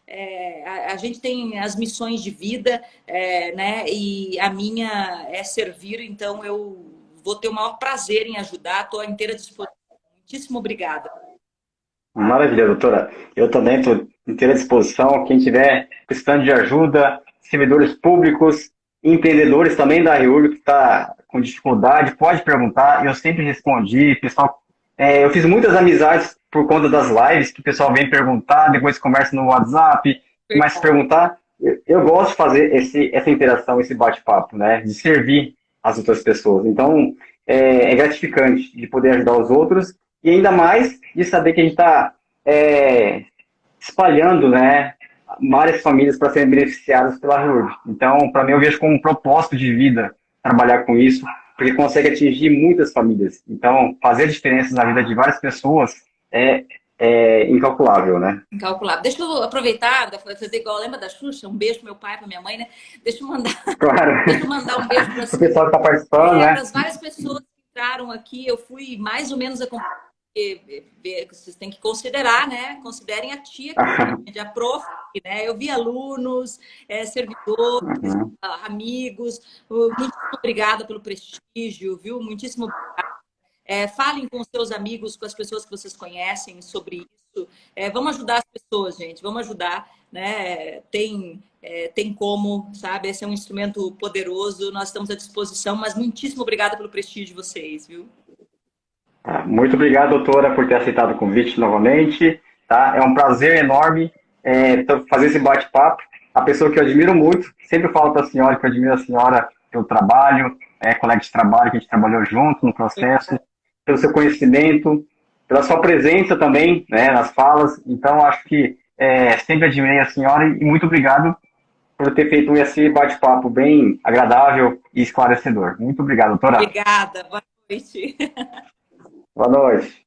B: A gente tem as missões de vida, né? E a minha é servir, então eu vou ter o maior prazer em ajudar, estou à inteira disposição. Muitíssimo obrigada.
A: Maravilha, doutora. Eu também estou à inteira disposição. Quem tiver precisando de ajuda, servidores públicos, empreendedores também da REURB que está com dificuldade, pode perguntar. Eu sempre respondi, pessoal. Eu fiz muitas amizades por conta das lives, que o pessoal vem perguntar, depois conversa no WhatsApp, começa a perguntar. Eu gosto de fazer essa interação, esse bate-papo, né? De servir as outras pessoas. Então, é gratificante de poder ajudar os outros e ainda mais de saber que a gente está espalhando, né? várias famílias para serem beneficiadas pela REURB. Então, para mim, eu vejo como um propósito de vida trabalhar com isso, porque consegue atingir muitas famílias. Então, fazer diferença na vida de várias pessoas é incalculável, né?
B: Incalculável. Deixa eu aproveitar, fazer igual, lembra da Xuxa? Um beijo pro meu pai, pra minha mãe, né? Deixa eu mandar,
A: Claro.
B: deixa eu mandar um beijo para
A: O pessoal que está participando, né?
B: as várias pessoas que entraram aqui. Eu fui mais ou menos acompanhando. Vocês têm que considerar, né? Considerem a tia, a prof, né? Eu vi alunos, servidores,
A: Uhum.
B: amigos. Muito obrigada pelo prestígio, viu? Muitíssimo obrigada. Falem com os seus amigos, com as pessoas que vocês conhecem sobre isso. Vamos ajudar as pessoas, gente. Vamos ajudar, né? Tem como, sabe? Esse é um instrumento poderoso. Nós estamos à disposição, mas muitíssimo obrigada pelo prestígio de vocês, viu?
A: Muito obrigado, doutora, por ter aceitado o convite novamente. Tá? É um prazer enorme fazer esse bate-papo. A pessoa que eu admiro muito, sempre falo para a senhora que eu admiro a senhora pelo trabalho, colega de trabalho que a gente trabalhou junto no processo, pelo seu conhecimento, pela sua presença também, né, nas falas. Então, acho que sempre admirei a senhora e muito obrigado por ter feito esse bate-papo bem agradável e esclarecedor. Muito obrigado, doutora.
B: Obrigada. Boa noite.
A: Boa noite.